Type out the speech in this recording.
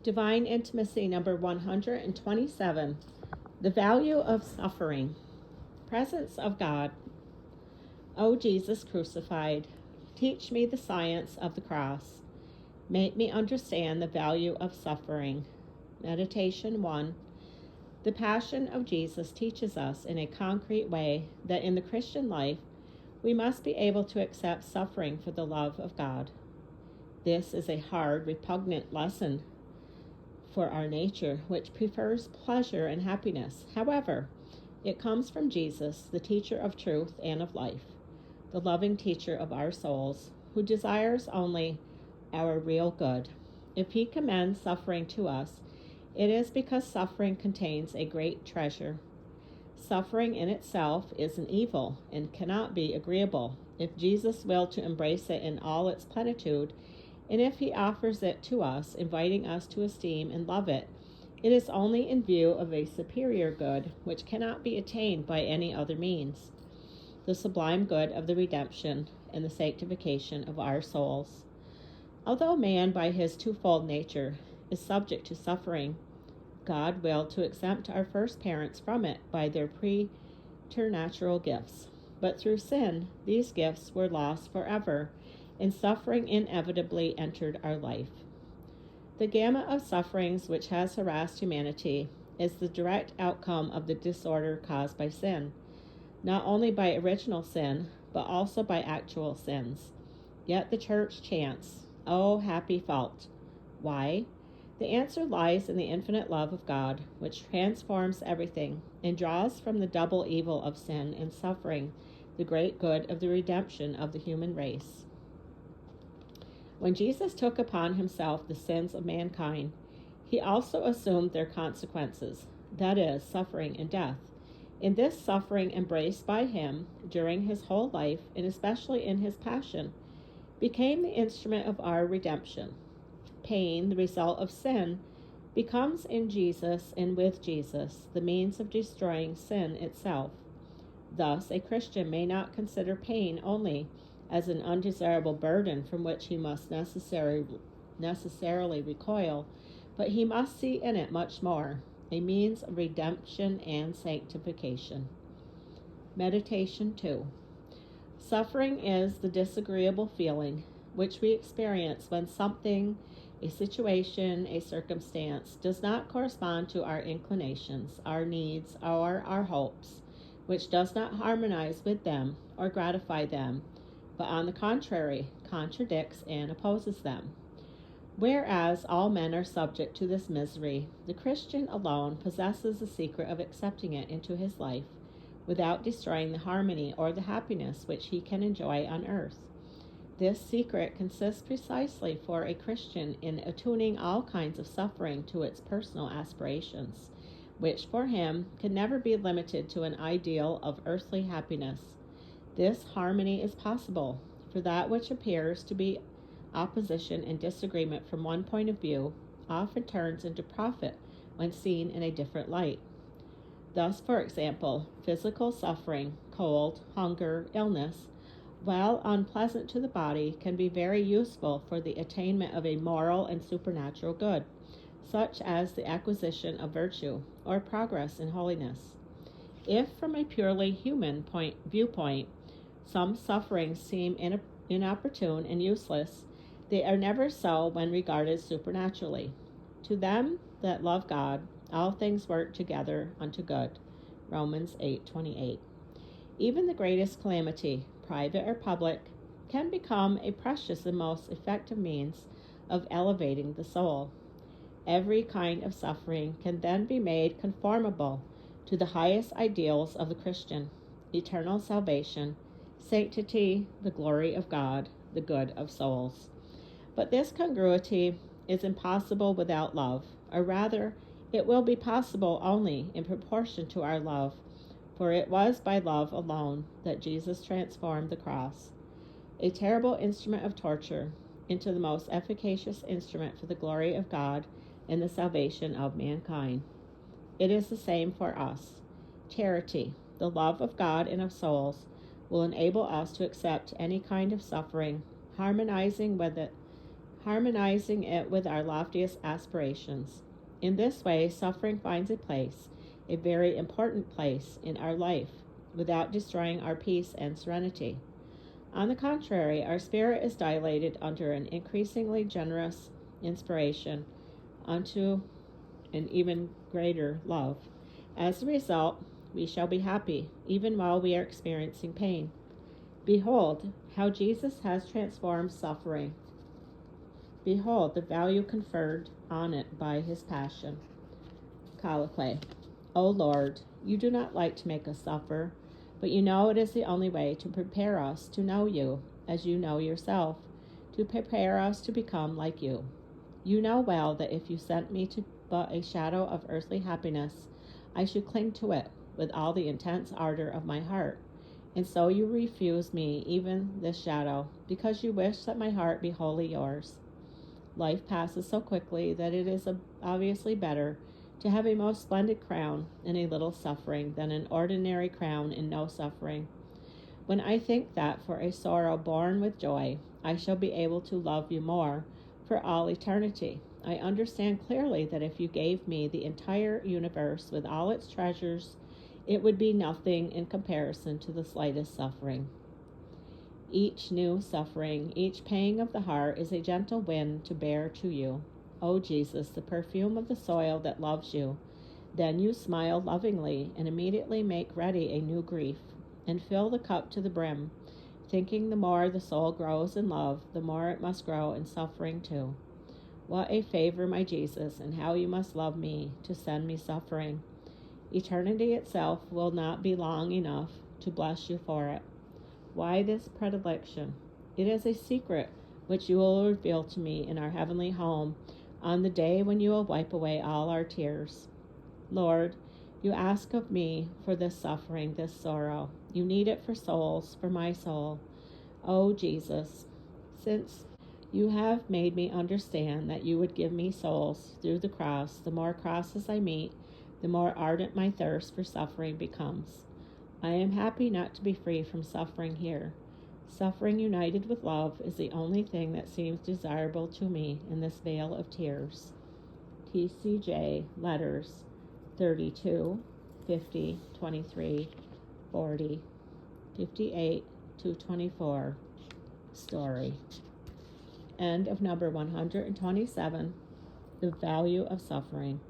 Divine Intimacy number 127. The Value of Suffering. Presence of God. O Jesus crucified, teach me the science of the cross. Make me understand the value of suffering. Meditation 1. The Passion of Jesus teaches us in a concrete way that in the Christian life we must be able to accept suffering for the love of God. This is a hard, repugnant lesson for our nature, which prefers pleasure and happiness. However, it comes from Jesus, the teacher of truth and of life, the loving teacher of our souls, who desires only our real good. If he commends suffering to us, it is because suffering contains a great treasure. Suffering in itself is an evil and cannot be agreeable if Jesus will to embrace it in all its plenitude, and if he offers it to us, inviting us to esteem and love it, it is only in view of a superior good which cannot be attained by any other means, the sublime good of the redemption and the sanctification of our souls. Although man by his twofold nature is subject to suffering, God willed to exempt our first parents from it by their preternatural gifts. But through sin, these gifts were lost forever, and suffering inevitably entered our life. The gamut of sufferings which has harassed humanity is the direct outcome of the disorder caused by sin, not only by original sin, but also by actual sins. Yet the Church chants, "Oh, happy fault." Why? The answer lies in the infinite love of God, which transforms everything and draws from the double evil of sin and suffering the great good of the redemption of the human race. When Jesus took upon himself the sins of mankind, he also assumed their consequences, that is, suffering and death. In this suffering embraced by him during his whole life, and especially in his passion, became the instrument of our redemption. Pain, the result of sin, becomes in Jesus and with Jesus the means of destroying sin itself. Thus, a Christian may not consider pain only as an undesirable burden from which he must necessarily recoil, but he must see in it much more, a means of redemption and sanctification. Meditation 2. Suffering is the disagreeable feeling which we experience when something, a situation, a circumstance, does not correspond to our inclinations, our needs, or our hopes, which does not harmonize with them or gratify them, but on the contrary, contradicts and opposes them. Whereas all men are subject to this misery, the Christian alone possesses the secret of accepting it into his life without destroying the harmony or the happiness which he can enjoy on earth. This secret consists precisely for a Christian in attuning all kinds of suffering to its personal aspirations, which for him can never be limited to an ideal of earthly happiness. This harmony is possible, for that which appears to be opposition and disagreement from one point of view often turns into profit when seen in a different light. Thus, for example, physical suffering, cold, hunger, illness, while unpleasant to the body, can be very useful for the attainment of a moral and supernatural good, such as the acquisition of virtue or progress in holiness. If, from a purely human viewpoint, some sufferings seem inopportune and useless, they are never so when regarded supernaturally. To them that love God, all things work together unto good. Romans 8:28. Even the greatest calamity, private or public, can become a precious and most effective means of elevating the soul. Every kind of suffering can then be made conformable to the highest ideals of the Christian: eternal salvation, sanctity, the glory of God, the good of souls. But this congruity is impossible without love, or rather, it will be possible only in proportion to our love, for it was by love alone that Jesus transformed the cross, a terrible instrument of torture, into the most efficacious instrument for the glory of God and the salvation of mankind. It is the same for us. Charity, the love of God and of souls, will enable us to accept any kind of suffering, harmonizing with it harmonizing it with our loftiest aspirations. In this way, suffering finds a place, a very important place, in our life, without destroying our peace and serenity. On the contrary, our spirit is dilated under an increasingly generous inspiration unto an even greater love. As a result, we shall be happy, even while we are experiencing pain. Behold, how Jesus has transformed suffering. Behold, the value conferred on it by his passion. Colloquy. O Lord, you do not like to make us suffer, but you know it is the only way to prepare us to know you, as you know yourself, to prepare us to become like you. You know well that if you sent me to but a shadow of earthly happiness, I should cling to it with all the intense ardor of my heart. And so you refuse me even this shadow, because you wish that my heart be wholly yours. Life passes so quickly that it is obviously better to have a most splendid crown in a little suffering than an ordinary crown in no suffering. When I think that for a sorrow born with joy, I shall be able to love you more for all eternity, I understand clearly that if you gave me the entire universe with all its treasures, it would be nothing in comparison to the slightest suffering. Each new suffering, each pang of the heart is a gentle wind to bear to you, O Jesus, the perfume of the soil that loves you. Then you smile lovingly and immediately make ready a new grief, and fill the cup to the brim, thinking the more the soul grows in love, the more it must grow in suffering too. What a favor, my Jesus, and how you must love me to send me suffering. Eternity itself will not be long enough to bless you for it. Why this predilection? It is a secret which you will reveal to me in our heavenly home on the day when you will wipe away all our tears. Lord, you ask of me for this suffering, this sorrow. You need it for souls, for my soul. O Jesus, since you have made me understand that you would give me souls through the cross, the more crosses I meet, the more ardent my thirst for suffering becomes. I am happy not to be free from suffering here. Suffering united with love is the only thing that seems desirable to me in this vale of tears. TCJ Letters 32, 50, 23, 40, 58 to 24. Story. End of number 127, The Value of Suffering.